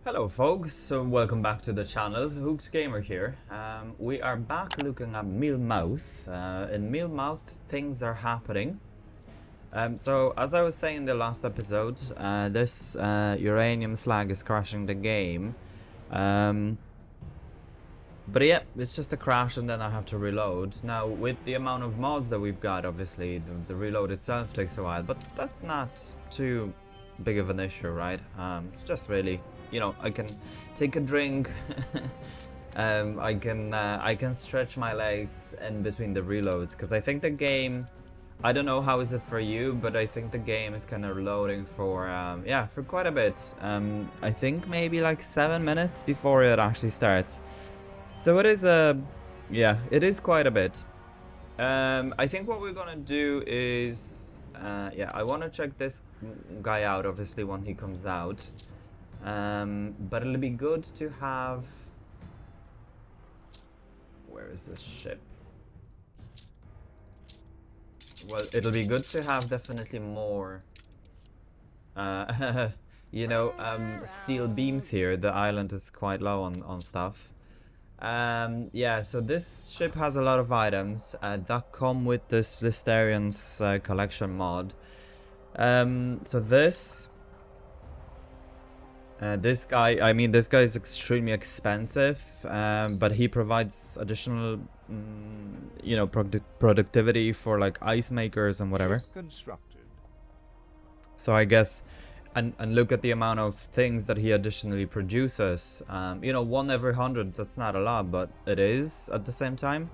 Hello folks, so welcome back to the channel. Hooked Gamer here. We are back looking at Millmouth. In Millmouth things are happening. So as I was saying in the last episode, this uranium slag is crashing the game. But yeah, it's just a crash and then I have to reload. Now with the amount of mods that we've got, obviously the reload itself takes a while, but that's not too big of an issue, right? It's just really, you know, I can take a drink. I can stretch my legs in between the reloads because I think the game, I don't know how is it for you, but I think the game is kind of loading for yeah, for quite a bit. I think maybe like 7 minutes before it actually starts. So it is yeah, it is quite a bit. I think what we're gonna do is, yeah, I want to check this guy out, obviously, when he comes out. But it'll be good to have. Where is this ship? Well, it'll be good to have definitely more, you know, steel beams here. The island is quite low on stuff. Yeah, so this ship has a lot of items that come with this Listerian's collection mod. So this guy, I mean, this guy is extremely expensive, but he provides additional, you know, productivity for like ice makers and whatever. Constructed. So I guess, and look at the amount of things that he additionally produces. You know, 1 every 100, that's not a lot, but it is at the same time.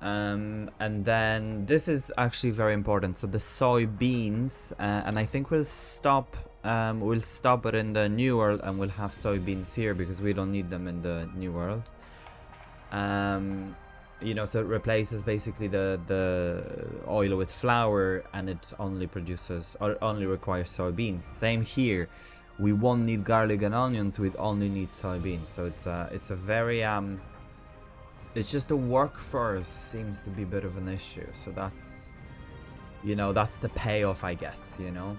And then this is actually very important. So the soybeans, and I think we'll stop it in the new world and we'll have soybeans here because we don't need them in the new world. You know, so it replaces basically the oil with flour, and it only produces or only requires soybeans. Same here, we won't need garlic and onions, we'd only need soybeans. So it's a very it's just the workforce seems to be a bit of an issue. So that's, you know, that's the payoff, I guess, you know.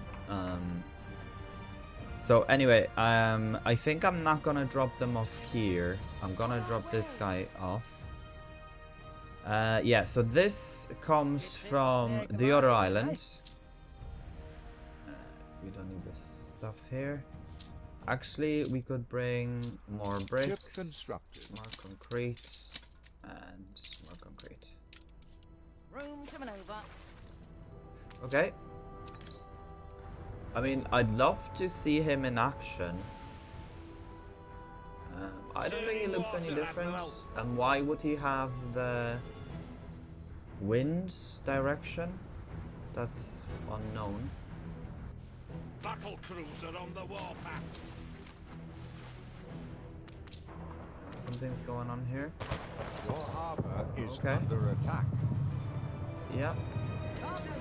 So anyway, I think I'm not gonna drop them off here. I'm gonna drop this guy off. Yeah, so this comes from the other island. We don't need this stuff here. Actually, we could bring more bricks, more concrete, and more concrete. Room to maneuver. Okay. I mean, I'd love to see him in action. I don't think he looks any different. And why would he have the wind direction? That's unknown. Battle cruiser on the warpath. Something's going on here. Your harbor is Okay. under attack. Yeah. Cargo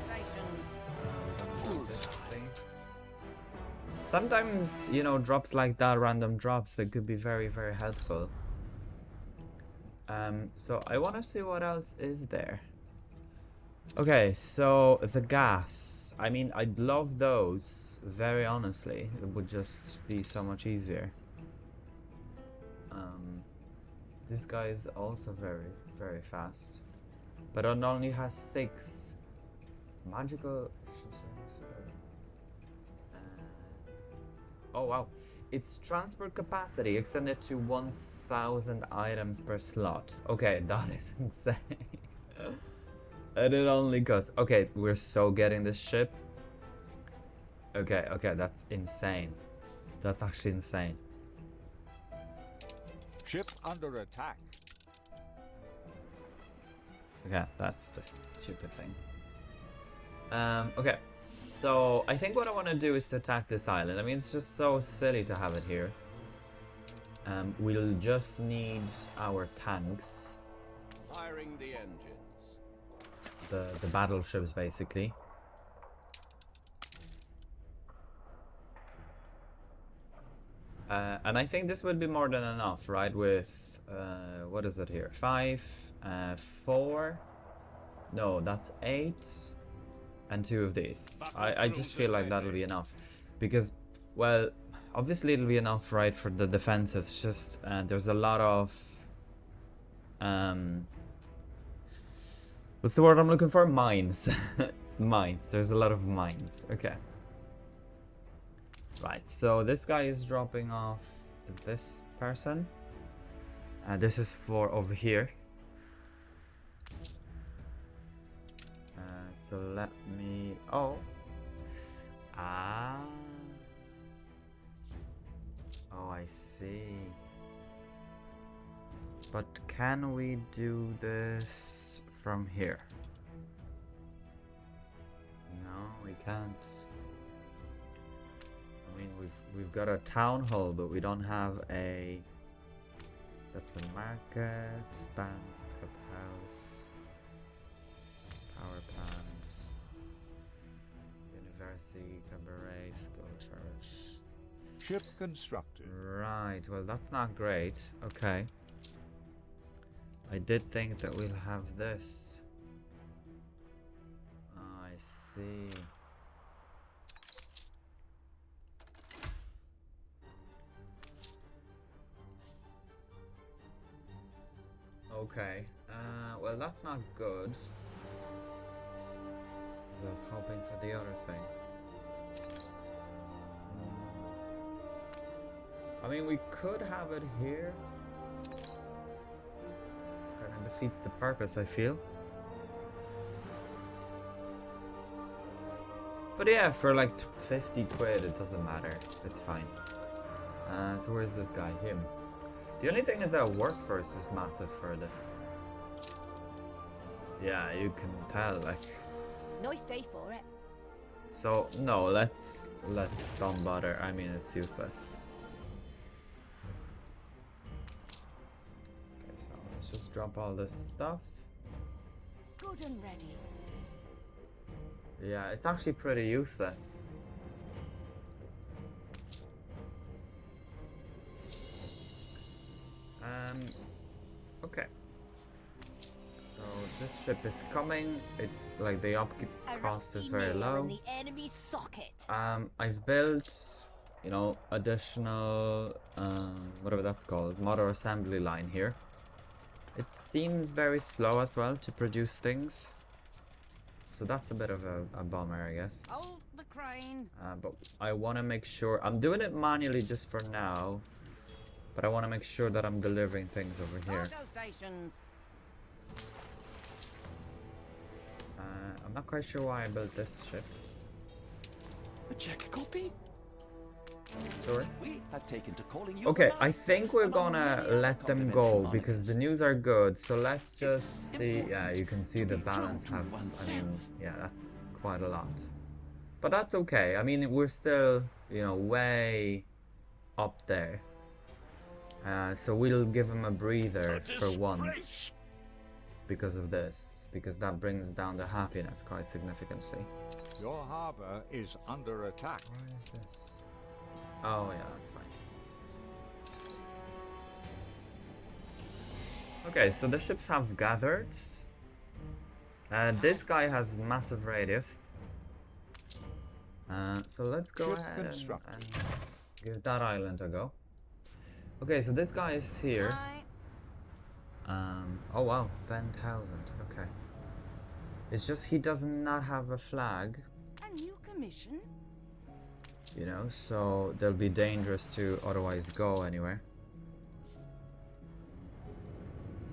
stations. Sometimes, you know, drops like that, random drops, that could be very, very helpful. So I want to see what else is there. Okay, so the gas. I mean, I'd love those, very honestly. It would just be so much easier. This guy is also very, very fast. But it only has 6. Magical... oh wow. Its transport capacity extended to 1,000 items per slot. Okay, that is insane. And it only costs... okay, we're so getting this ship. Okay, okay, that's insane. That's actually insane. Ship under attack. Okay, that's the stupid thing. Okay, so I think what I want to do is to attack this island. I mean, it's just so silly to have it here. We'll just need our tanks. Firing the engines. The battleships, basically. And I think this would be more than enough, right? With, what is it here? 5, 4. No, that's 8. And 2 of these. I just feel like that'll be enough. Because, well, Obviously it'll be enough, right, for the defenses. It's just there's a lot of what's the word I'm looking for? Mines. Mines. There's a lot of mines. Okay. Right, so this guy is dropping off this person. This is for over here. So let me... Oh. Ah. Oh, I see. But can we do this from here? No, we can't. I mean, we've got a town hall, but we don't have a... That's a market, bank, clubhouse, power plant, university, cabaret, school, church. Ship constructed. Right, well that's not great. Okay. I did think that we'll have this. Oh, I see. Okay, well that's not good. 'Cause I was hoping for the other thing. I mean, we could have it here. Kind of defeats the purpose, I feel. But yeah, for like 50 quid, it doesn't matter. It's fine. So where's this guy? Him. The only thing is that workforce is massive for this. Yeah, you can tell, like. Nice day for it. So no, let's don't bother. I mean, it's useless. Okay, so let's just drop all this stuff. Good and ready. Yeah, it's actually pretty useless. Okay. So this ship is coming. It's like the upkeep cost is very low. In the enemy's socket. I've built, you know, additional whatever that's called, motor assembly line here. It seems very slow as well to produce things. So that's a bit of a bummer, I guess. Hold the crane. But I want to make sure I'm doing it manually just for now. But I want to make sure that I'm delivering things over here. Cargo stations. I'm not quite sure why I built this ship. A check copy? Sorry? We have taken to calling you. Okay, I think we're gonna let them go because the news are good. So let's just see. Yeah, you can see the balance have. I mean, yeah, that's quite a lot. But that's okay. I mean, we're still, you know, way up there. So we'll give him a breather for once because of this, because that brings down the happiness quite significantly. Your harbor is under attack. Where is this? Oh yeah, that's fine. Okay, so the ships have gathered. This guy has massive radius. So let's go ahead and give that island a go. Okay, so this guy is here. Oh wow, 10,000. Okay. It's just he does not have a flag. A new commission. You know, so they'll be dangerous to otherwise go anywhere.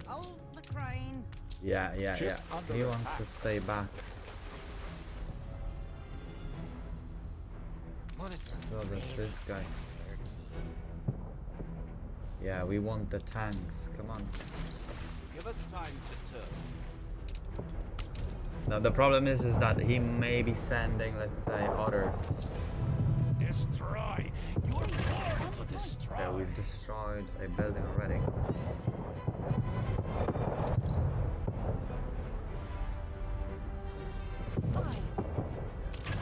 Hold the crane. Yeah. Ship under He wants attack. to stay back. So there's this guy. Yeah, we want the tanks. Come on. Give us time to turn. Now the problem is that he may be sending, let's say, others. Destroy! You're born to destroy! Okay, we've destroyed a building already.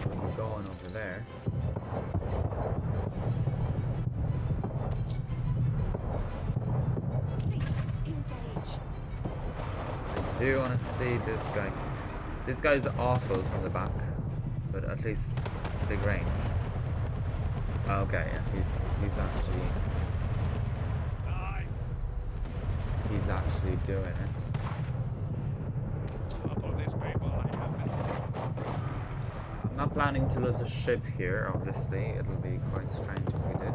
We're going over there. Engage. I do want to see this guy. This guy's awful from the back, but at least big range. Okay, yeah, Die. he's actually doing it. Top of this paper, I have been. I'm not planning to lose a ship here, obviously. It'll be quite strange if we did.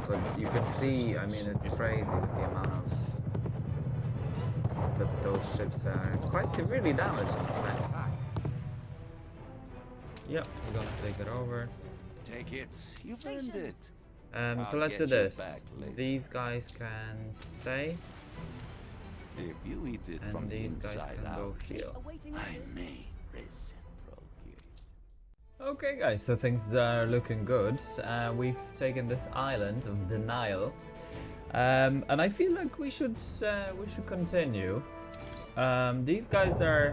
But you can see, I mean, it's crazy with the amount of that those ships are quite severely damaged in this thing. Yep, we're gonna take it over. Take it. You've earned it. So I'll let's do get you this. back later. These guys can stay, If you eat it from and the these guys inside can go out, heal. Awaiting I orders. may reciprocate. Okay, guys, so things are looking good. We've taken this island of denial, and I feel like we should continue. These guys are,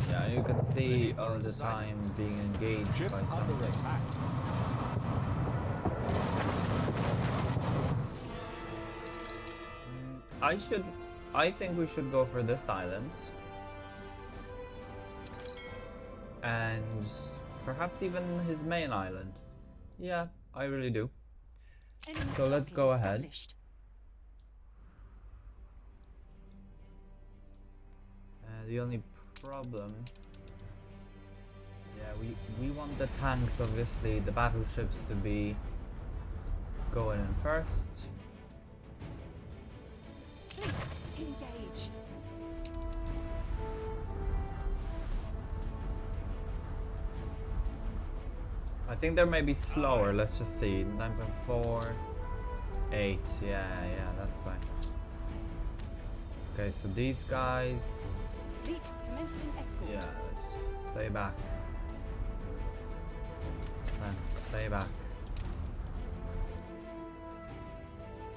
yeah, you can see all the time being engaged Ship by under something. attack. I think we should go for this island. And perhaps even his main island. Yeah, I really do. Enemy So let's target go ahead. established. The only problem... Yeah, we want the tanks, obviously, the battleships to be going in first. Fleet, engage. I think they may be slower, let's just see. 9.4, 8, yeah, that's fine. Okay, so these guys... Fleet commencing escort. Yeah, let's just stay back. Friends, stay back.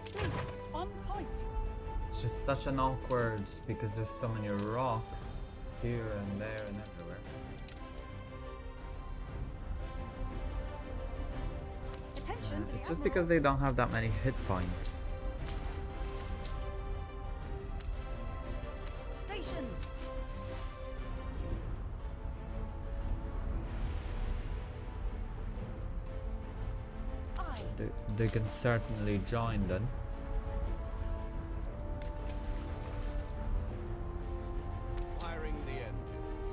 Fleet on point. It's just such an awkward because there's so many rocks here and there and everywhere. Attention. It's just because they don't have that many hit points. Stations. I. They can certainly join then. Firing the engines.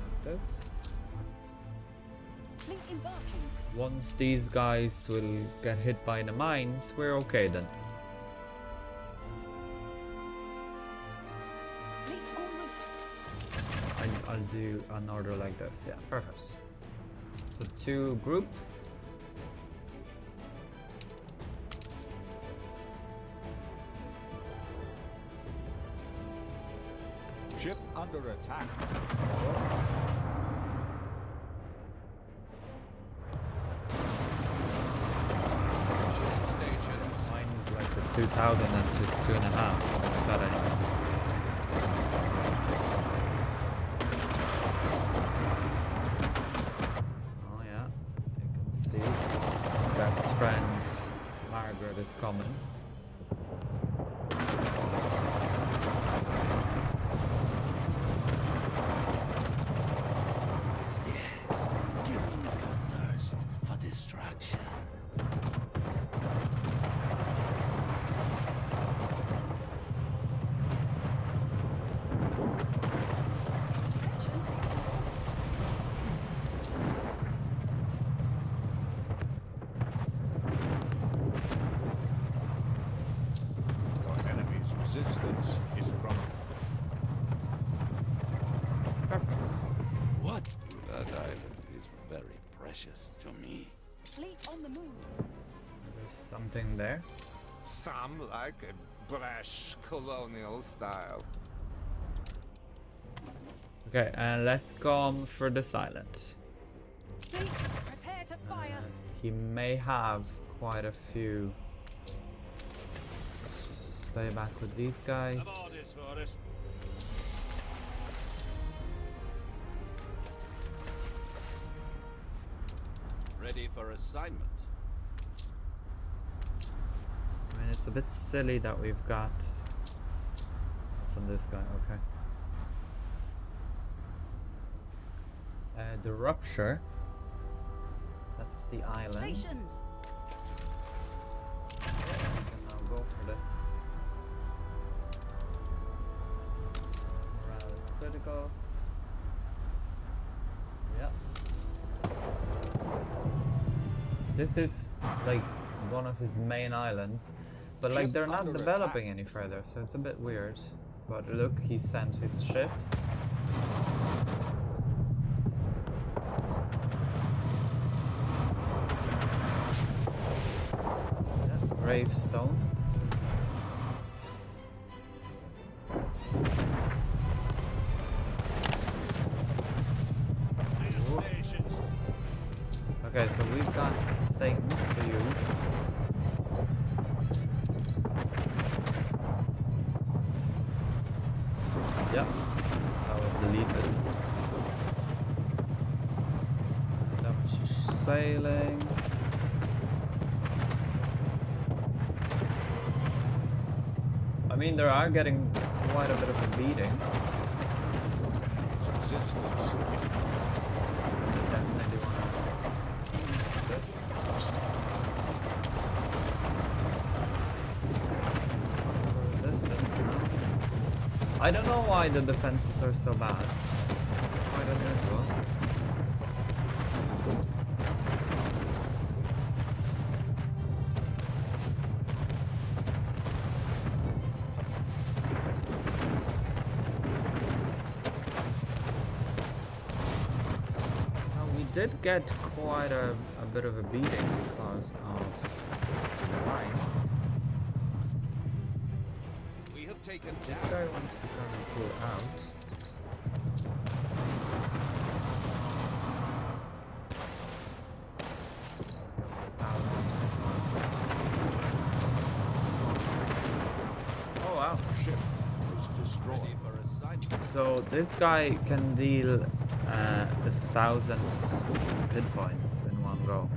Like this. Fleet embarking. Once these guys will get hit by the mines, we're okay then. Fleet en route. I'll do an order like this. Yeah, perfect. So 2 groups. Ship under attack. Stations. Mine is like the 2000 and to 2.5, something like that anyway. Oh yeah, you can see his best friend Margaret is coming. Yes, give them their thirst for destruction. Attention. Your enemy's resistance is crumbling. Perfect. What? That island is very precious to me. Fleet on the move. There's something there. Some like a brash colonial style. Okay, and let's go for this island. Fleet, prepare to fire. He may have quite a few. Let's just stay back with these guys. About this for us. Ready for assignment. I mean, it's a bit silly that we've got. What's on this guy? Okay. the rupture. That's the island. Stations. I'll go for this. Morale is critical. Yep. This is like one of his main islands, but like they're not developing any further, so it's a bit weird. But look, he sent his ships. Yeah, gravestone. Okay, so we've got things to use. Yep, that was deleted. That was just sailing. I mean, they are getting quite a bit of a beating. Resistance is Definitely want to this. Resistance. I don't know why the defenses are so bad. It's quite unusual. Now we did get quite a bit of a beating because of the lines. We have taken This down. guy wants to kind of pull out. He's got 1,000 points. Oh wow. ship was destroyed. Ready for assignment. So this guy can deal 1,000 hit points in one go.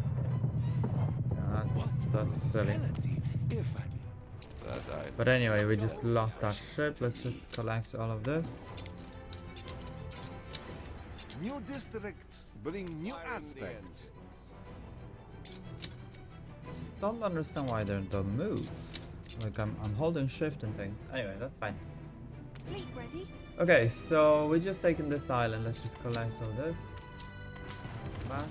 That's silly. Relative, if I may. That island. But anyway, we just lost that ship. Let's just collect all of this. New districts bring new Firing the aspects. Just don't understand why they don't move. Like I'm holding shift and things. Anyway, that's fine. Fleet ready. Okay, so we just taken this island. Let's just collect all this. Back.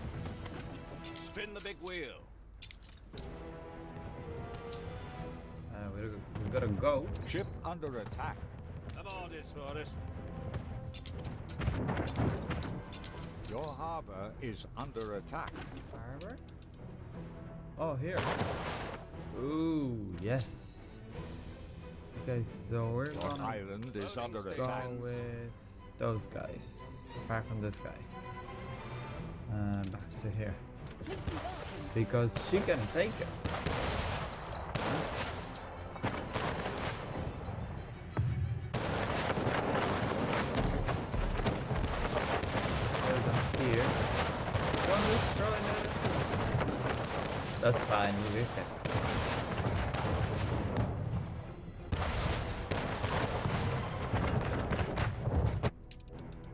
Spin the big wheel. We gotta go. Ship under attack. Come on, it's for us. Your harbor is under attack. Harbor? Oh, here. Ooh, yes. Okay, so we're Your gonna island is under go attack. with those guys. Apart from this guy. Back to here. Fleet embarking. Because she can take it. Right? Build them here. Don't destroy this. That's fine, we'll be okay.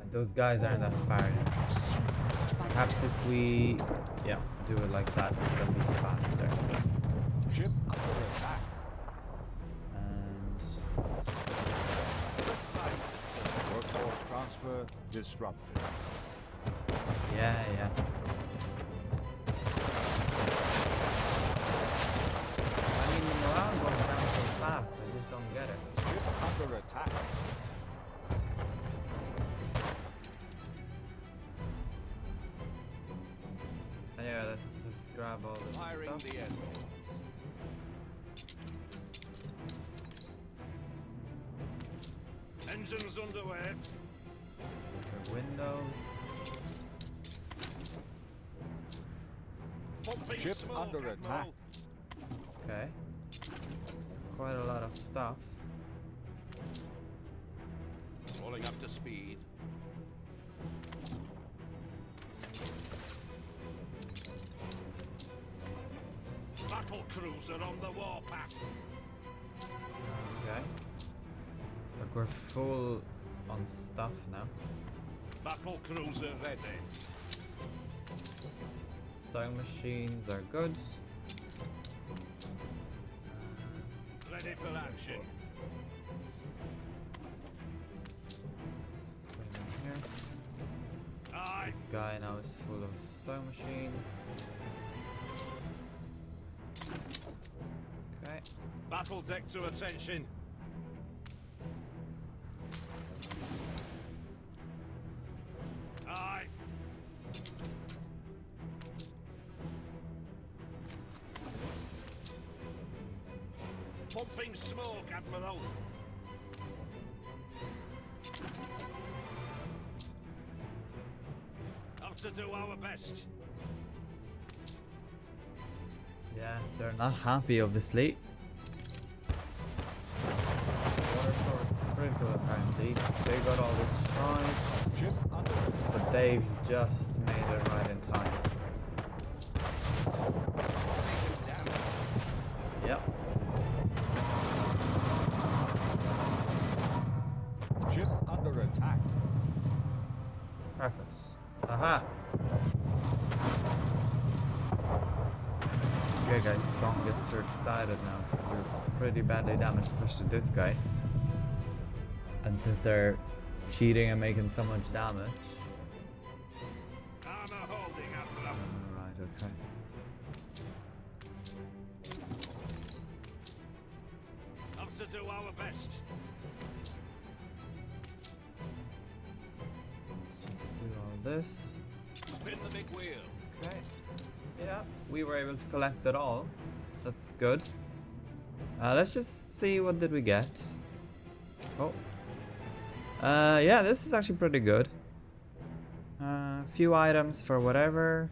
And those guys aren't that far anymore. Perhaps if we, yeah, do it like that, it'll be faster. Ship under attack. And let's just put this Workforce transfer disrupted. guys. Yeah. I mean, the morale goes down so fast, I just don't get it. Ship under attack. Anyway, let's just grab all this Firing stuff. the engines. Engines underway. The windows. Pumping Ship smoke, under Admiral. attack. Okay. It's quite a lot of stuff. Rolling up to speed. Battle cruiser on the warpath. Okay. Like we're full on stuff now. Battle cruiser ready. Sewing machines are good. Ready for action. Let's put them here. Aye. This guy now is full of sewing machines. Okay. Battle deck to attention. Aye. Pumping smoke, Admiral. Have to do our best. Yeah, they're not happy, obviously. Water source critical, apparently. They got all destroyed, Ship under attack. but they've just made it right in time. Yep. Ship under attack. Perfect. Aha! Okay guys, don't get too excited now, because we're pretty badly damaged, especially this guy. And since they're cheating and making so much damage. Armor holding, Admiral. Right, okay. Have to do our best. Let's just do all this. Spin the big wheel. Okay. Yeah, we were able to collect it all. That's good. Let's just see what did we get. Oh. Yeah, this is actually pretty good. Few items for whatever.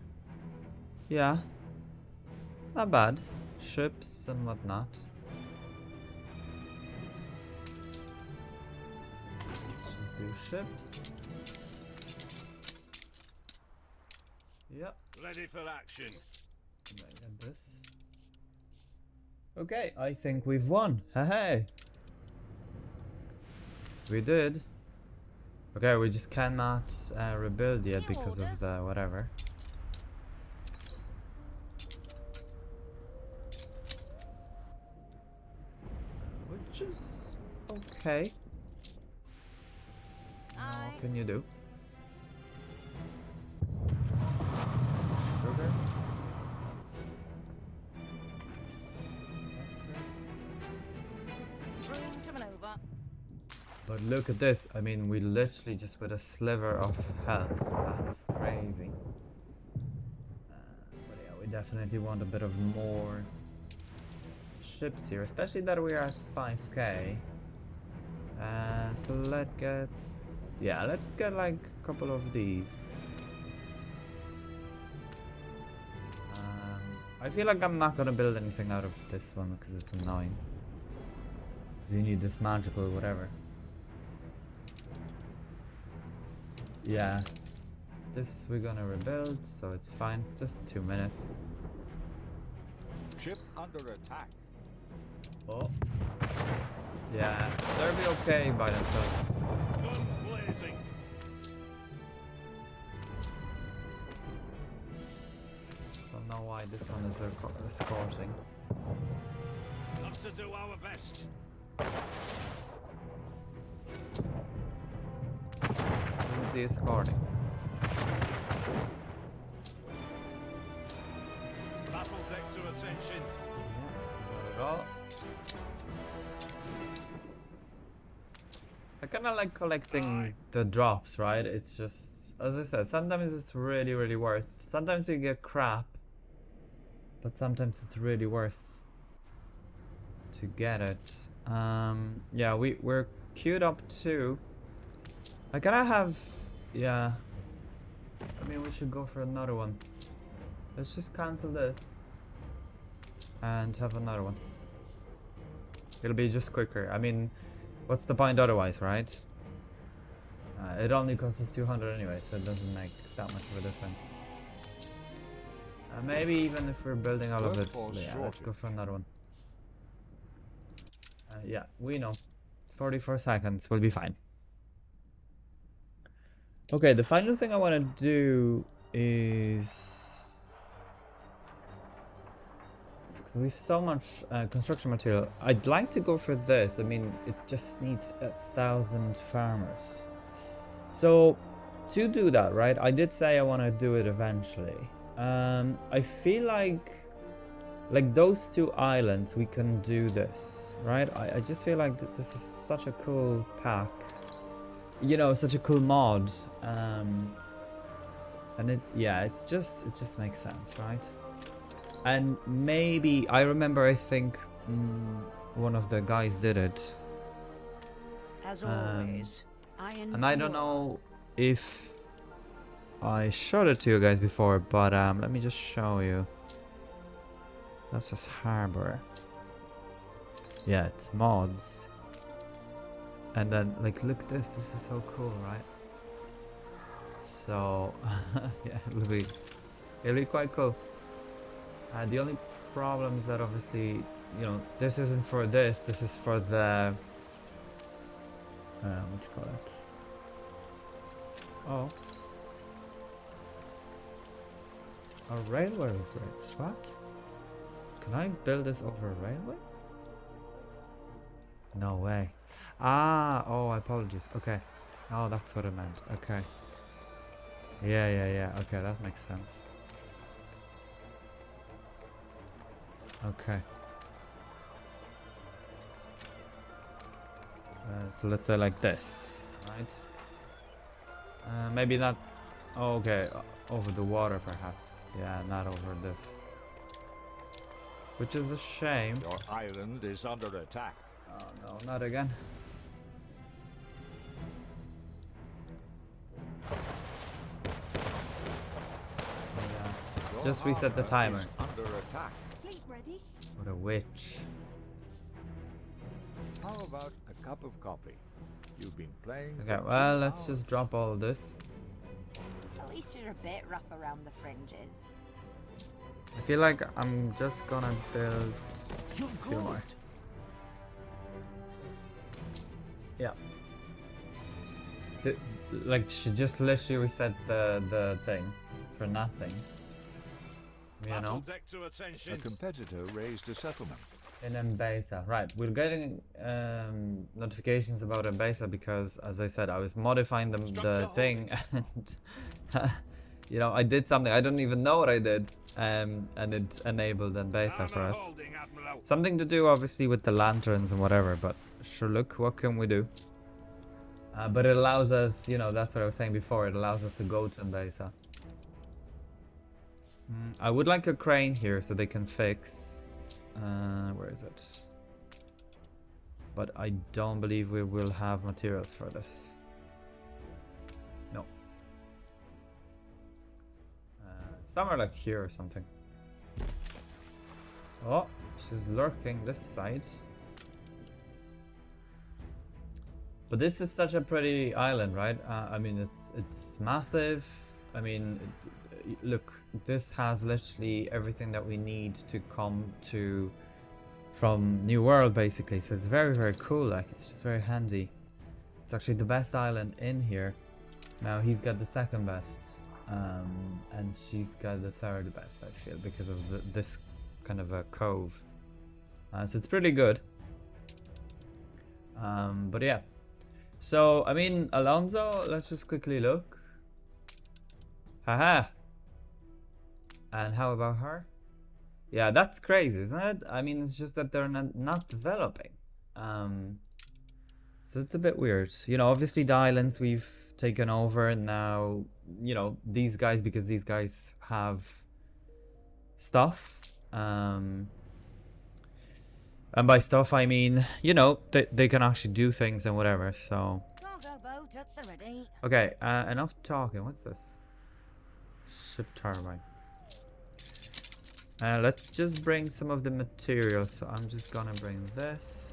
Yeah. Not bad. Ships and whatnot. Let's just do ships. Yep. Ready for action. Can I get this? Okay, I think we've won. Hey. Yes, we did. Okay, we just cannot rebuild yet because of the whatever. Which is okay. What can you do? Sugar. Room to maneuver. But look at this. I mean, we literally just with a sliver of health. That's crazy. But yeah, we definitely want a bit of more ships here, especially that we are at 5k. So let's get like a couple of these. I feel like I'm not gonna build anything out of this one because it's annoying. Because you need this magical whatever. Yeah, this we're gonna rebuild, so it's fine. Just 2 minutes. Ship under attack. Oh. Yeah, they'll be okay by themselves. Guns blazing. Don't know why this one is escorting. Have to do our best. Who's the escorting? Battle deck to attention. Yeah, got it all. I kinda like collecting the drops, right? It's just, as I said, sometimes it's really, really worth. Sometimes you get crap, but sometimes it's really worth to get it. Yeah, we're queued up too. I gotta have, yeah. I mean, we should go for another one. Let's just cancel this and have another one. It'll be just quicker. I mean, what's the point otherwise, right? It only costs us 200 anyway, so it doesn't make that much of a difference. Maybe even if we're building all of it, yeah, let's go for another one. Yeah, we know. 44 seconds, we'll be fine. Okay, the final thing I want to do is Because we've so much construction material. I'd like to go for this. I mean, it just needs 1,000 farmers. So, to do that, right? I did say I want to do it eventually. I feel like those two islands, we can do this, right? I just feel like this is such a cool pack. You know, such a cool mod. And it just makes sense, right? And maybe, I remember, I think one of the guys did it. As always, And I don't know if I showed it to you guys before, but let me just show you. That's just harbor. Yeah, it's mods. And then, like, look this is so cool, right? So, yeah, it'll be quite cool. The only problem is that obviously, you know, this isn't for this is for the, what do you call it? Oh. A railway bridge, what? Can I build this over a railway? No way. Ah, oh, apologies. Okay. Oh, that's what I meant. Okay. Yeah. Okay, that makes sense. Okay. So let's say like this, right? Maybe not. Oh, okay, over the water perhaps. Yeah, not over this. Which is a shame. Your island is under attack. Oh no, not again. Your Just reset the harbor timer. is under attack. Fleet ready. What a witch. How about a cup of coffee? You've been playing. Okay, for well, 2 let's hours. just drop all of this. At least you're a bit rough around the fringes. I feel like I'm just gonna build a few more. Yeah. Like, she just literally reset the thing for nothing. You Battle know? deck to A attention. competitor raised a settlement. In Embasa. Right, we're getting notifications about Embasa because, as I said, I was modifying the thing and, you know, I did something. I don't even know what I did. And it enabled Embasa for us. Holding, Admiral. Something to do, obviously, with the lanterns and whatever, but sure, look, what can we do? But it allows us, you know, that's what I was saying before, it allows us to go to Embasa. I would like a crane here so they can fix. Where is it? But I don't believe we will have materials for this. No. Somewhere like here or something. Oh, she's lurking this side. But this is such a pretty island, right? I mean, it's massive. I mean, look, this has literally everything that we need to come to from New World, basically. So it's very, very cool. Like, it's just very handy. It's actually the best island in here. Now he's got the second best, and she's got the third best, I feel, because of this kind of a cove. So it's pretty good. But yeah. So, I mean, Alonso, let's just quickly look. Haha. And how about her? Yeah, that's crazy, isn't it? I mean, it's just that they're not developing. So it's a bit weird. You know, obviously the islands we've taken over, and now, you know, these guys, because these guys have stuff. And by stuff, I mean, you know, they can actually do things and whatever, so... Cargo boat at the ready. Okay, enough talking. What's this? Ship turbine. Let's just bring some of the materials. So I'm just gonna bring this.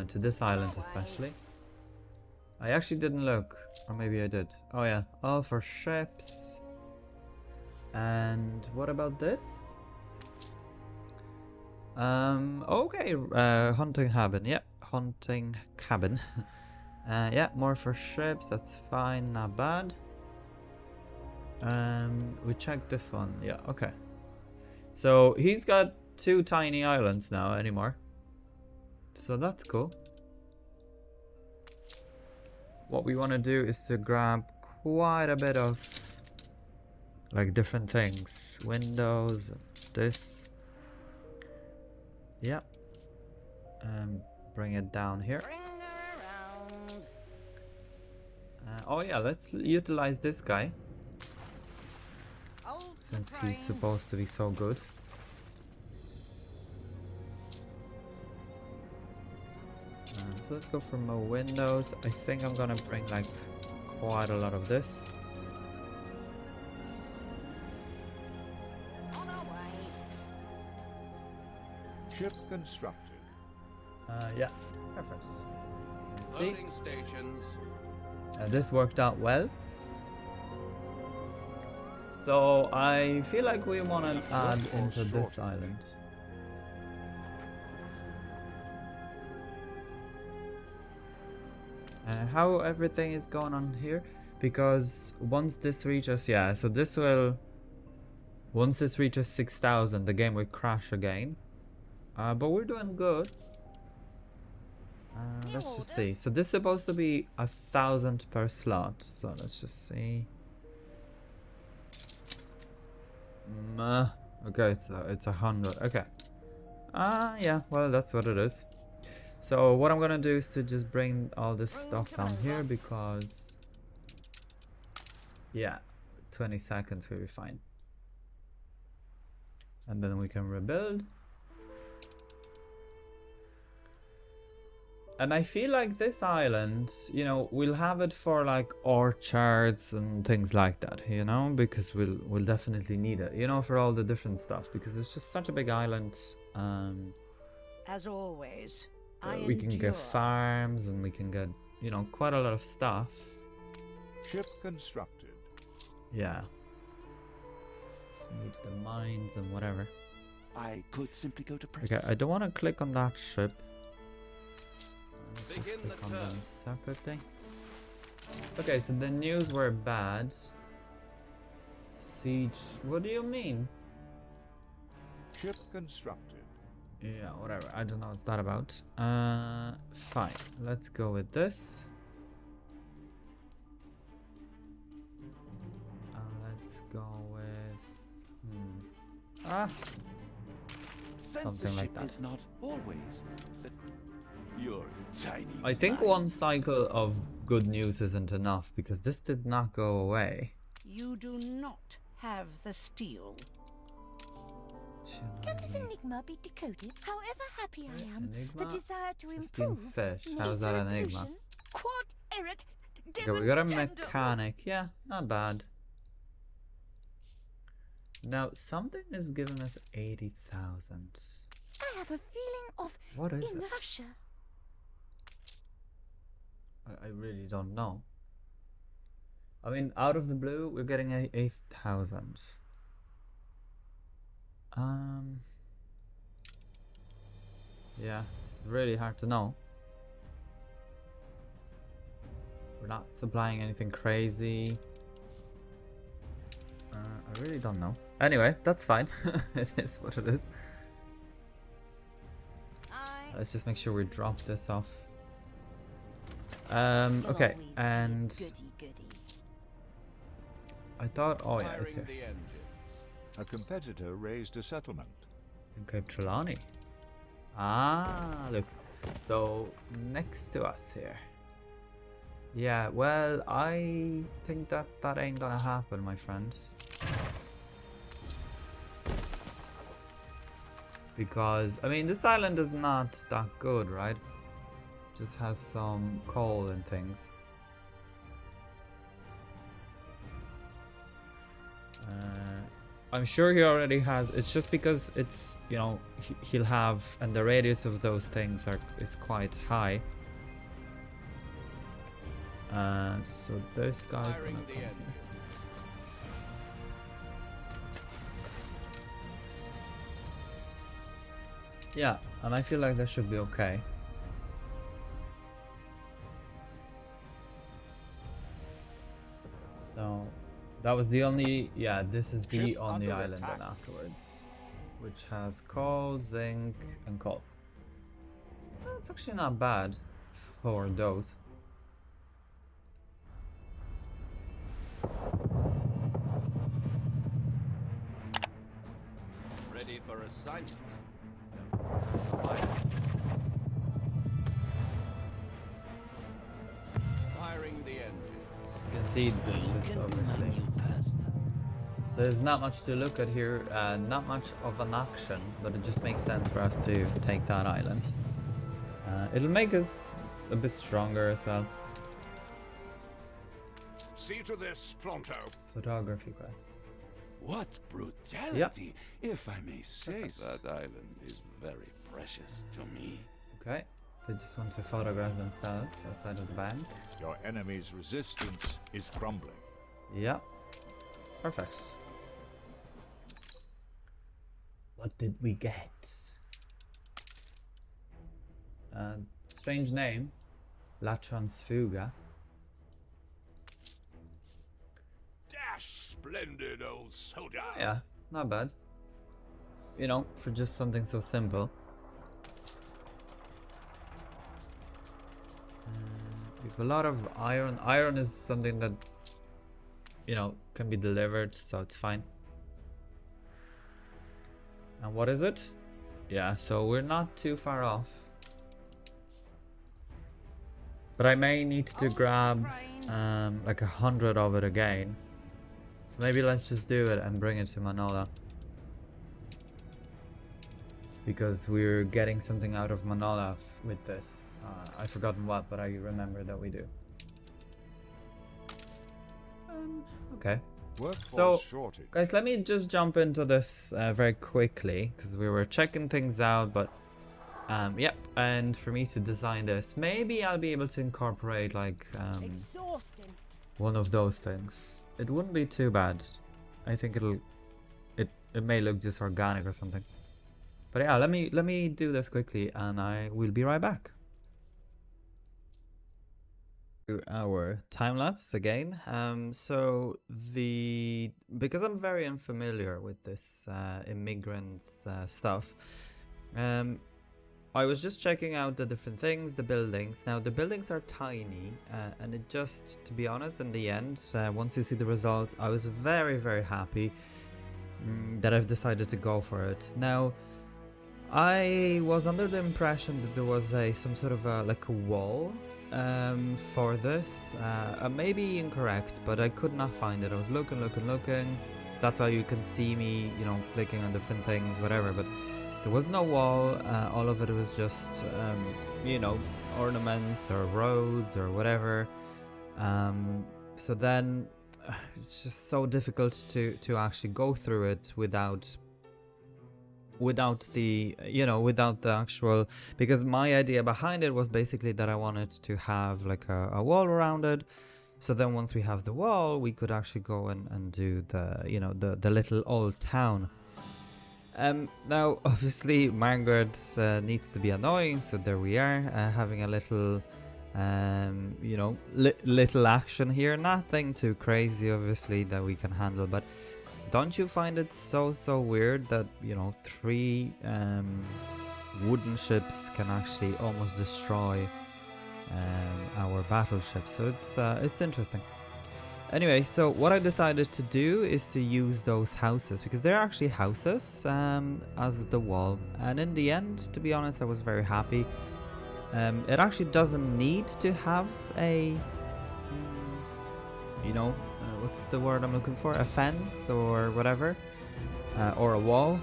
To this island especially. I actually didn't look. Or maybe I did. Oh yeah, all for ships. And what about this? Okay, hunting cabin. Yeah, hunting cabin. Yeah, more for ships. That's fine, not bad. We checked this one. Yeah, okay. So he's got 2 tiny islands now anymore. So that's cool. What we want to do is to grab quite a bit of like different things. Windows, this. Yep. Bring it down here. Oh yeah, let's utilize this guy. Since he's supposed to be so good. So let's go for more windows. I think I'm gonna bring like quite a lot of this. Ship constructed. Yeah, perfect. See, Loading stations. this worked out well. So I feel like we want to add into this island. How everything is going on here, because once this reaches, yeah, so this will, once this reaches 6,000, the game will crash again. But we're doing good. Let's just see. So this is supposed to be 1,000 per slot. So let's just see. Okay, so it's 100. Okay. Yeah. Well, that's what it is. So what I'm gonna do is to just bring all this stuff down here because, yeah, 20 seconds will be fine. And then we can rebuild. And I feel like this island, you know, we'll have it for like orchards and things like that, you know, because we'll definitely need it, you know, for all the different stuff, because it's just such a big island. As always, We can get farms and we can get, you know, quite a lot of stuff. Ship constructed. Yeah. Just need the mines and whatever. I could simply go to press. Okay, I don't want to click on that ship. Let's just Begin click the on turn. them separately. Okay, so the news were bad. Siege. What do you mean? Ship constructed. Yeah, whatever. I don't know what's that about. Fine. Let's go with this. Let's go with... something like that. Is not always your tiny. I think mind. one cycle of good news isn't enough because this did not go away. You do not have the steel. Can this enigma be decoded? However happy I am, Enigma? the desire to 15 improve fish. needs How's that the an enigma? resolution. Quod erat Okay, we got a demonstrandum. mechanic. Yeah, not bad. Now, something is giving us 80,000. I have a feeling of What is it? inertia. I really don't know. I mean, out of the blue, we're getting 8,000. Yeah, it's really hard to know. We're not supplying anything crazy. I really don't know. Anyway, that's fine. It is what it is. Let's just make sure we drop this off. Okay, and I thought, oh yeah, it's Firing here. the engines. A competitor raised a settlement. Okay, Trelawney. Ah, look. So, next to us here. Yeah, well, I think that ain't gonna happen, my friend. Because, I mean, this island is not that good, right? Just has some coal and things. I'm sure he already has. It's just because it's, you know, he'll have, and the radius of those things is quite high. So this guy's gonna Firing come the here. engines. Yeah, and I feel like that should be okay. So that was the only, yeah, this is the Ship only under island attack. then afterwards. which has coal, zinc, and coal. It's actually not bad for those. Ready for assignment. Firing the engines. You can see this is obviously. So there's not much to look at here, not much of an action, but it just makes sense for us to take that island. It'll make us a bit stronger as well. See to this, pronto. Photography quest. What brutality, if I may say so. That island is very precious to me. Okay, they just want to photograph themselves outside of the bank. Your enemy's resistance is crumbling. Yeah, perfect. What did we get? Strange name, La Transfuga. Dash, splendid old soldier. Yeah, not bad. You know, for just something so simple. We have a lot of iron. Iron is something that, you know, can be delivered, so it's fine. And what is it? Yeah, so we're not too far off. But I may need to grab like 100 of it again. So maybe let's just do it and bring it to Manola. Because we're getting something out of Manola with this. I've forgotten what, but I remember that we do. Okay. So, shortage. guys, let me just jump into this very quickly, because we were checking things out, but yep, and for me to design this, maybe I'll be able to incorporate like Exhausting. one of those things. It wouldn't be too bad. I think it may look just organic or something. But yeah, let me do this quickly and I will be right back. Our time lapse again. So because I'm very unfamiliar with this immigrants stuff, I was just checking out the different things, the buildings. Now the buildings are tiny, and it just, to be honest, in the end, once you see the results, I was very, very happy that I've decided to go for it. Now, I was under the impression that there was some sort of like a wall for this. I may be incorrect, but I could not find it. I was looking. That's how you can see me, you know, clicking on different things, whatever, but there was no wall. All of it was just, you know, ornaments or roads or whatever. So then it's just so difficult to actually go through it without the, you know, without the actual, because my idea behind it was basically that I wanted to have like a wall around it. So then once we have the wall, we could actually go and do the, you know, the little old town. Now obviously Margaret needs to be annoying, so there we are, having a little you know, little action here. Nothing too crazy obviously that we can handle, but don't you find it so weird that, you know, 3 wooden ships can actually almost destroy our battleship? So it's interesting. Anyway, so what I decided to do is to use those houses, because they're actually houses as the wall, and in the end, to be honest, I was very happy. It actually doesn't need to have a, you know, what's the word I'm looking for? A fence or whatever, or a wall.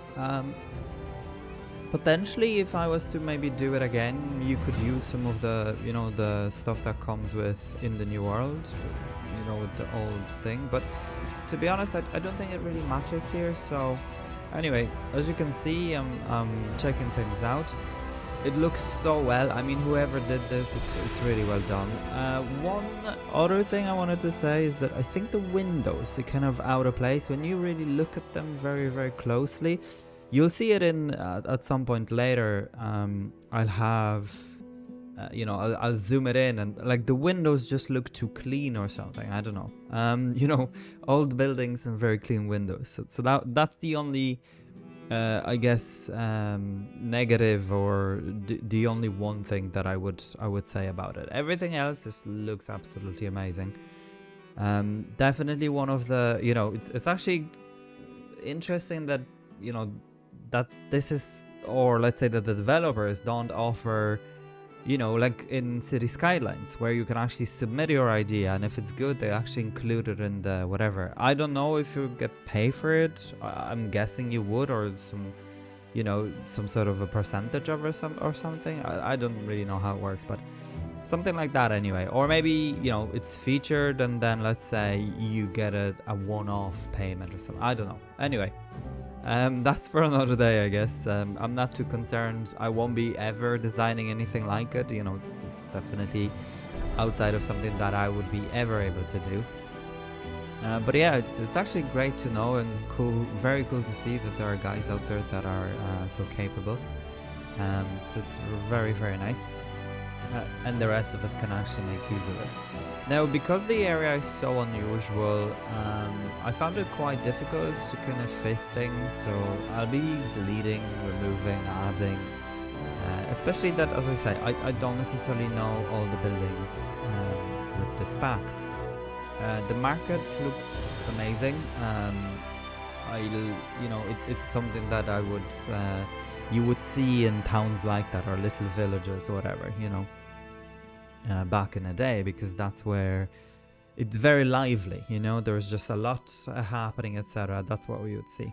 Potentially, if I was to maybe do it again, you could use some of the, you know, the stuff that comes with in the new world, you know, with the old thing. But to be honest, I don't think it really matches here. So anyway, as you can see, I'm checking things out. It looks so well. I mean, whoever did this, it's really well done. One other thing I wanted to say is that I think the windows, they're kind of out of place. When you really look at them very closely, you'll see it in at some point later. I'll have, you know, I'll zoom it in, and like the windows just look too clean or something. I don't know. You know, old buildings and very clean windows. So that's the only I guess negative or the only one thing that I would say about it. Everything else just looks absolutely amazing. Definitely one of the, you know, it's actually interesting that, you know, that this is, or let's say that the developers don't offer, you know, like in City Skylines, where you can actually submit your idea, and if it's good, they actually include it in the whatever. I don't know if you get paid for it. I'm guessing you would, or some, you know, some sort of a percentage of or something. I don't really know how it works, but something like that anyway. Or maybe, you know, it's featured and then let's say you get a one-off payment or something. I don't know. Anyway. That's for another day, I guess. I'm not too concerned. I won't be ever designing anything like it. You know, it's definitely outside of something that I would be ever able to do. But yeah, it's actually great to know and cool, very cool to see that there are guys out there that are so capable. So it's very, very nice. And the rest of us can actually make use of it. Now, because the area is so unusual, I found it quite difficult to kind of fit things, so I'll be deleting, removing, adding, especially that, as I say, I don't necessarily know all the buildings with this pack. The market looks amazing. You know, it's something that I would, you would see in towns like that, or little villages or whatever, you know. Back in the day, because that's where it's very lively, you know, there's just a lot happening, etc. That's what we would see.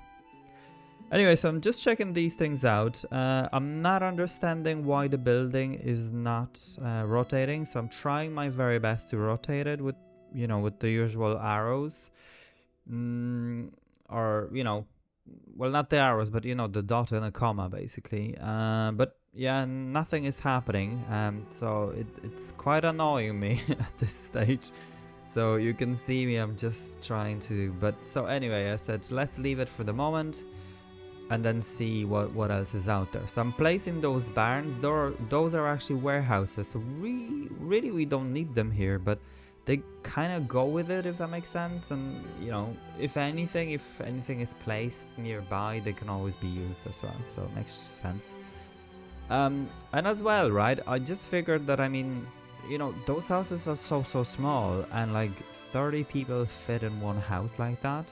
Anyway, so I'm just checking these things out. I'm not understanding why the building is not rotating, so I'm trying my very best to rotate it with, you know, with the usual arrows, or, you know, well, not the arrows, but, you know, the dot and a comma basically. But yeah, nothing is happening, so it's quite annoying me at this stage. So you can see me, I'm just trying to, but so anyway, I said let's leave it for the moment and then see what else is out there. So I'm placing those barns. Those are actually warehouses, so really we don't need them here, but they kind of go with it, if that makes sense. And, you know, if anything is placed nearby, they can always be used as well, so it makes sense. And as well, right, I just figured that, I mean, you know, those houses are so small, and like 30 people fit in one house like that.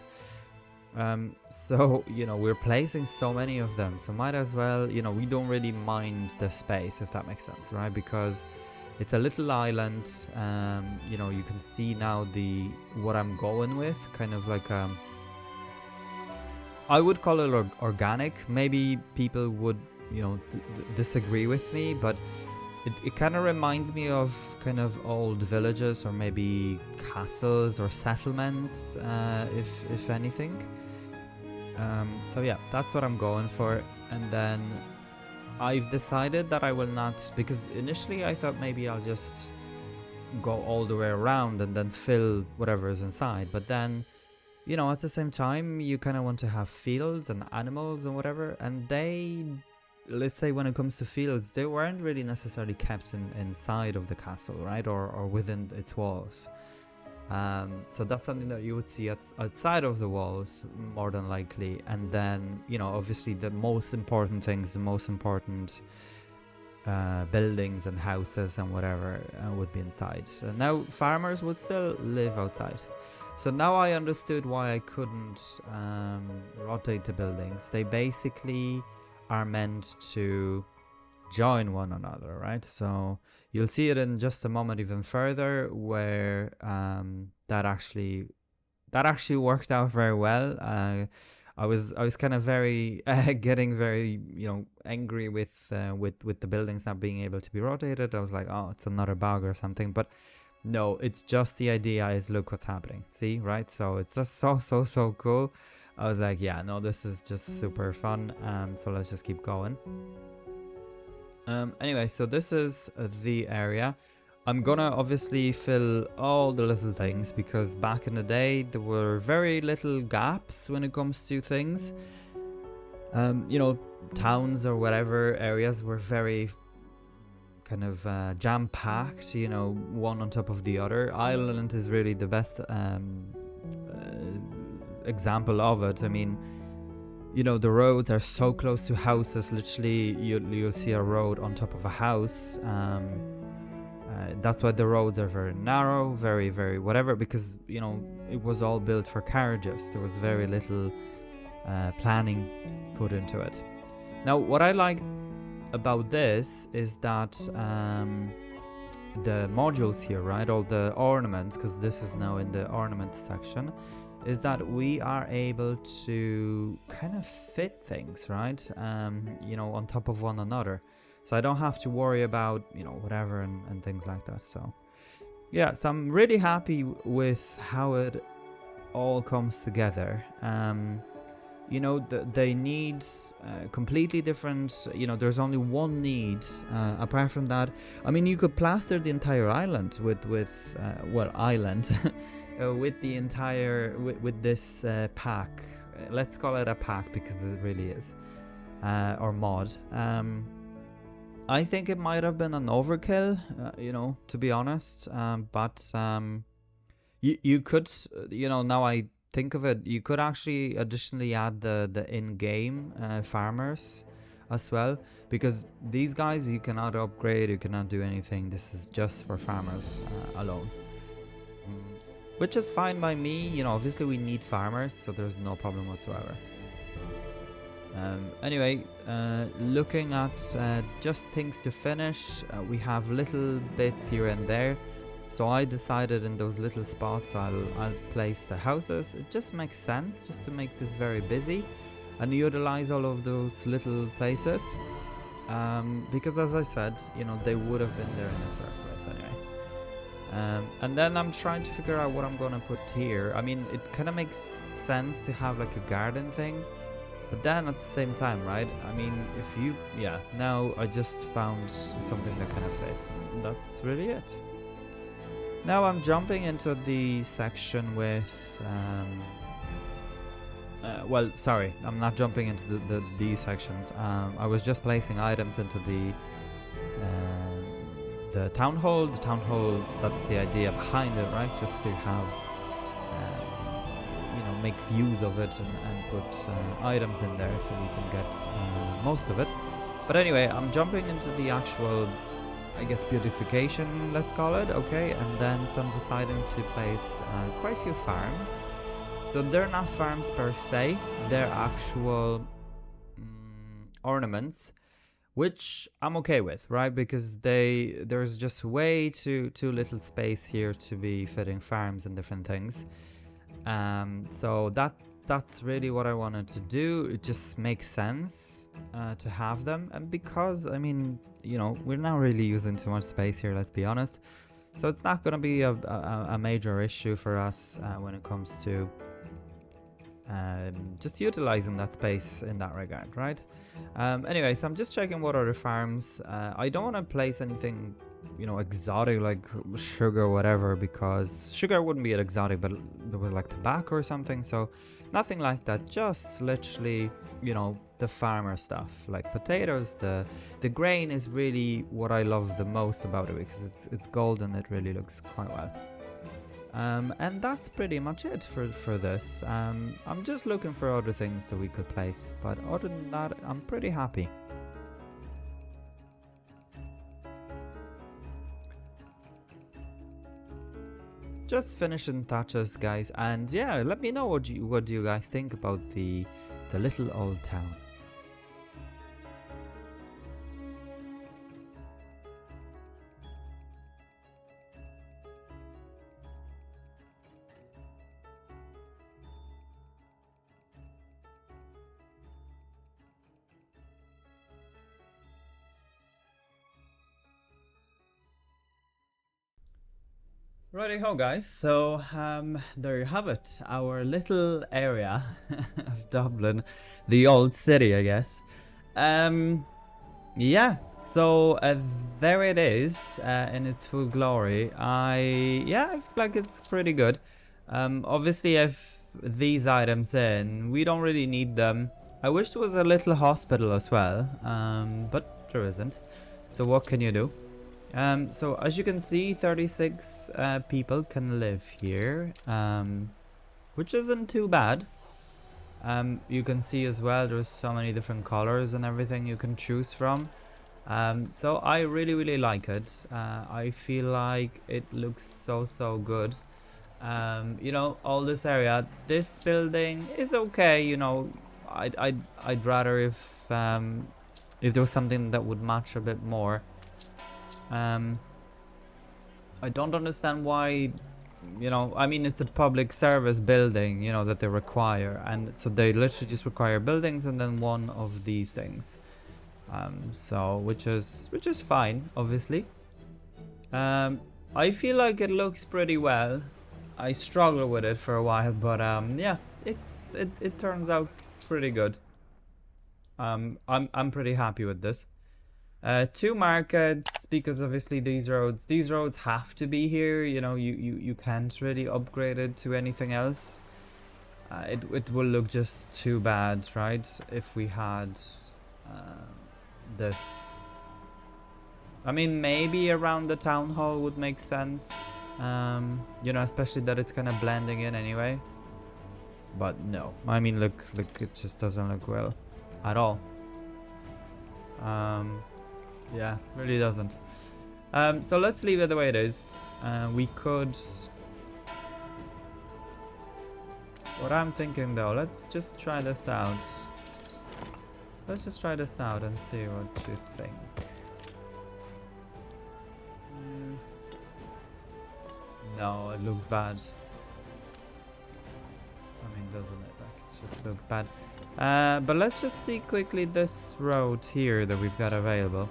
So, you know, we're placing so many of them, so might as well, you know, we don't really mind the space, if that makes sense, right? Because it's a little island. You know, you can see now what I'm going with, kind of like I would call it organic. Maybe people would, you know, disagree with me, but it kind of reminds me of kind of old villages, or maybe castles or settlements, if anything. So yeah, that's what I'm going for. And then I've decided that I will not, because initially I thought maybe I'll just go all the way around and then fill whatever is inside, but then, you know, at the same time you kind of want to have fields and animals and whatever, and they, let's say when it comes to fields, they weren't really necessarily kept inside of the castle, right, or within its walls. So that's something that you would see outside of the walls more than likely. And then, you know, obviously the most important things, the most important buildings and houses and whatever would be inside. So now farmers would still live outside. So now I understood why I couldn't rotate the buildings. They basically are meant to join one another, right? So you'll see it in just a moment even further, where that actually worked out very well. I was kind of very getting very, you know, angry with the buildings not being able to be rotated. I was like, oh, it's another bug or something, but no, it's just the idea is, look what's happening, see, right? So it's just so cool. I was like, yeah, no, this is just super fun. So let's just keep going. Anyway, so this is the area. I'm gonna obviously fill all the little things, because back in the day there were very little gaps when it comes to things. You know, towns or whatever areas were very kind of jam-packed, you know, one on top of the other. Ireland is really the best example of it. I mean, you know, the roads are so close to houses. Literally, you'll see a road on top of a house. That's why the roads are very narrow, very, very whatever, because, you know, it was all built for carriages. There was very little planning put into it. Now, what I like about this is that the modules here, right, all the ornaments, because this is now in the ornament section, is that we are able to kind of fit things, right, you know, on top of one another. So I don't have to worry about, you know, whatever and things like that. So yeah, so I'm really happy with how it all comes together. You know, they need completely different, you know, there's only one need. Apart from that, I mean, you could plaster the entire island with well, island, with the entire, with this pack. Let's call it a pack because it really is, or mod. I think it might have been an overkill, you know, to be honest. But you could, you know, now I think of it, you could actually additionally add the in-game farmers as well, because these guys you cannot upgrade, you cannot do anything. This is just for farmers alone, which is fine by me. You know, obviously we need farmers, so there's no problem whatsoever. Anyway, looking at just things to finish, we have little bits here and there. So I decided in those little spots I'll place the houses. It just makes sense just to make this very busy and utilize all of those little places. Because as I said, you know, they would have been there in the first place anyway. And then I'm trying to figure out what I'm gonna put here. I mean, it kind of makes sense to have like a garden thing. But then at the same time, right? I mean, if you, yeah, now I just found something that kind of fits. And that's really it. Now I'm jumping into the section with, well, sorry, I'm not jumping into these sections. I was just placing items into the town hall. The town hall, that's the idea behind it, right? Just to have, you know, make use of it and put items in there so we can get most of it. But anyway, I'm jumping into the actual, I guess, beautification, let's call it, okay, and then so I'm deciding to place quite a few farms. So they're not farms per se, they're actual ornaments, which I'm okay with, right, because there's just way too little space here to be fitting farms and different things. So that's really what I wanted to do. It just makes sense to have them, and because, I mean, you know, we're not really using too much space here, let's be honest, so it's not going to be a major issue for us when it comes to just utilizing that space in that regard, right? Anyway, so I'm just checking what other farms. I don't want to place anything, you know, exotic like sugar or whatever, because sugar wouldn't be an exotic, but there was like tobacco or something, so nothing like that. Just literally, you know, the farmer stuff like potatoes. The grain is really what I love the most about it, because it's golden. It really looks quite well. And that's pretty much it for this. I'm just looking for other things that we could place, but other than that, I'm pretty happy. Just finishing touches, guys, and yeah, let me know what do you guys think about the little old town. Righty ho, guys, so there you have it, our little area of Dublin, the old city, I guess. Yeah, so there it is in its full glory. I feel like it's pretty good. Obviously if these items in, we don't really need them. I wish there was a little hospital as well, but there isn't, so what can you do? So as you can see, 36 people can live here, which isn't too bad. You can see as well there's so many different colors and everything you can choose from. So I really like it. I feel like it looks so good. You know, all this area, this building is okay. You know, I'd rather if there was something that would match a bit more. I don't understand why, you know, I mean, it's a public service building, you know, that they require, and so they literally just require buildings and then one of these things. So which is fine, obviously. I feel like it looks pretty well. I struggle with it for a while, but yeah, it turns out pretty good. I'm pretty happy with this. 2 markets, because obviously these roads have to be here. You know, you can't really upgrade it to anything else. It will look just too bad, right, if we had this. I mean, maybe around the town hall would make sense. You know, especially that it's kind of blending in anyway. But no, I mean, look, it just doesn't look well at all. Yeah, really doesn't. So let's leave it the way it is. We could... What I'm thinking though, let's just try this out. Let's just try this out and see what you think. No, it looks bad. I mean, doesn't it? Like, it just looks bad. But let's just see quickly this road here that we've got available.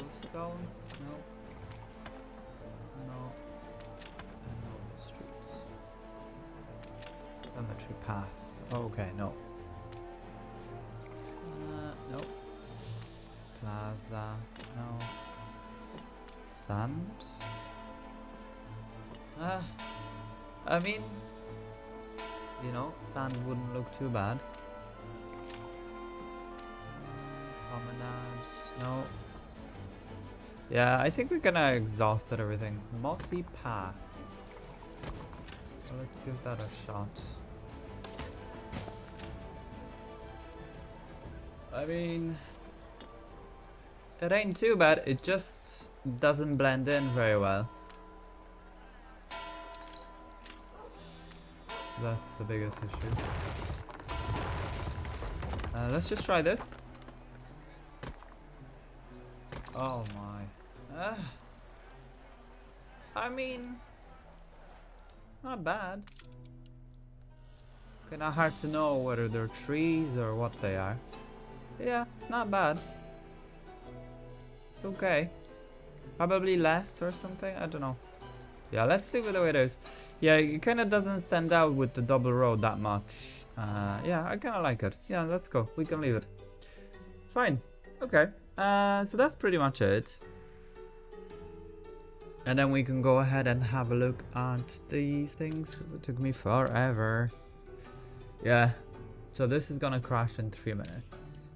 Cobblestone? No. No. No street. Cemetery path. Oh, okay, no. No. Plaza. No. Sand? I mean, you know, sand wouldn't look too bad. Promenade. No. Yeah, I think we're gonna exhausted everything. Mossy path. So let's give that a shot. I mean, it ain't too bad, it just doesn't blend in very well. So that's the biggest issue. Let's just try this. Oh my. I mean, it's not bad. Kinda hard to know whether they're trees or what they are. Yeah, it's not bad. It's okay. Probably less or something, I don't know. Yeah, let's leave it the way it is. Yeah, it kind of doesn't stand out with the double road that much. Yeah, I kind of like it. Yeah, let's go. We can leave it. Fine. Okay. So that's pretty much it. And then we can go ahead and have a look at these things, because it took me forever. Yeah. So this is gonna crash in 3 minutes.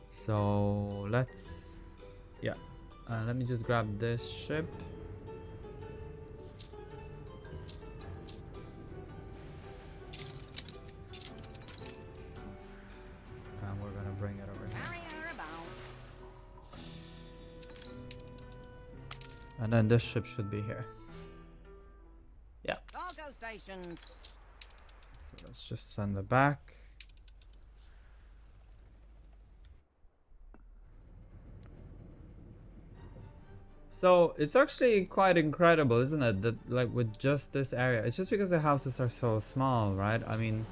So let's, yeah, let me just grab this ship. And we're gonna bring it over here. And then this ship should be here. Yeah. Cargo stations. So let's just send it back. So it's actually quite incredible, isn't it, that like with just this area, it's just because the houses are so small, right? I mean,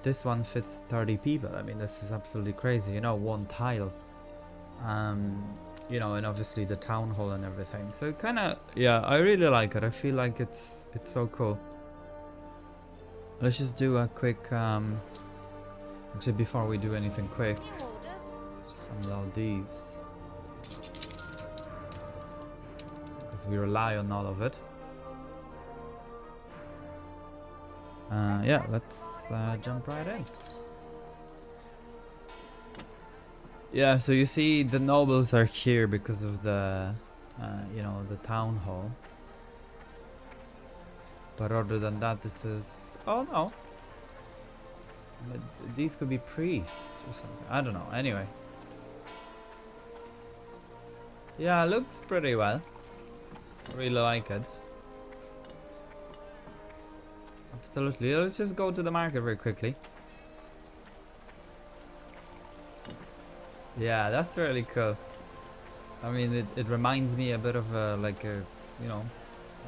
this one fits 30 people. I mean, this is absolutely crazy, you know, 1 tile. You know, and obviously the town hall and everything. So it kind of, yeah, I really like it. I feel like it's so cool. Let's just do a quick, actually before we do anything quick, just unload these. We rely on all of it. Yeah, let's jump right in. Yeah, so you see the nobles are here because of the, you know, the town hall. But other than that, this is... Oh, no. But these could be priests or something. I don't know. Anyway. Yeah, it looks pretty well. I really like it. Absolutely. Let's just go to the market very quickly. Yeah, that's really cool. I mean, it reminds me a bit of a, like a, you know,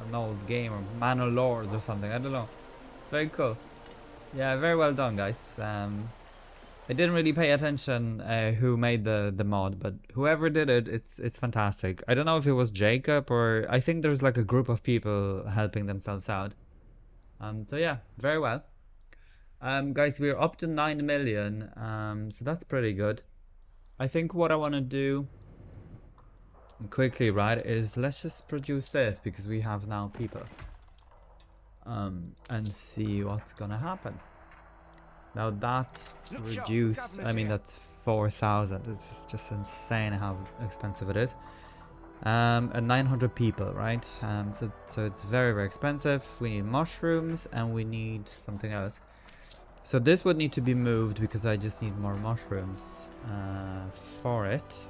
an old game or Man of Lords or something. I don't know. It's very cool. Yeah, very well done, guys. I didn't really pay attention who made the mod, but whoever did it, it's fantastic. I don't know if it was Jakob or I think there's like a group of people helping themselves out. So yeah, very well. Guys, we're up to 9 million. So that's pretty good. I think what I want to do quickly, right, is let's just produce this because we have now people. And see what's gonna happen. Now that reduce, I mean that's 4,000. It's just insane how expensive it is. And 900 people, right? So it's very, very expensive. We need mushrooms and we need something else. So this would need to be moved because I just need more mushrooms for it.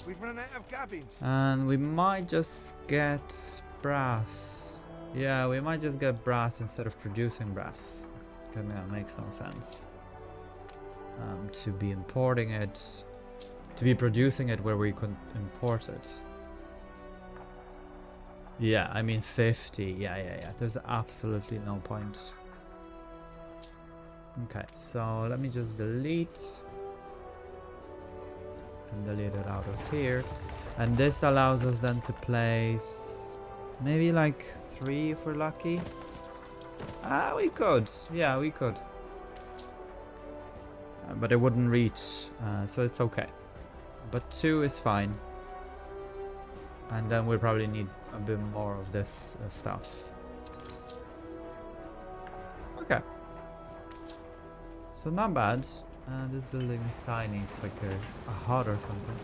We've run out of cabins. And we might just get brass. Yeah, we might just get brass instead of producing brass. That makes no sense. To be importing it, to be producing it where we could import it. Yeah, I mean 50. Yeah. There's absolutely no point. Okay, so let me just delete and delete it out of here. And this allows us then to place maybe like 3 if we're lucky. We could. Yeah, we could. But it wouldn't reach, so it's okay. But 2 is fine. And then we'll probably need a bit more of this stuff. Okay. So not bad. This building is tiny. It's like a hut or something.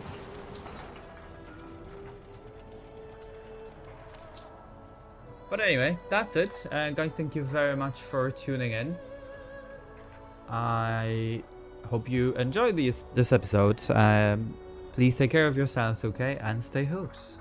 But anyway, that's it. Guys, thank you very much for tuning in. I hope you enjoyed this episode. Please take care of yourselves, okay? And stay hooked.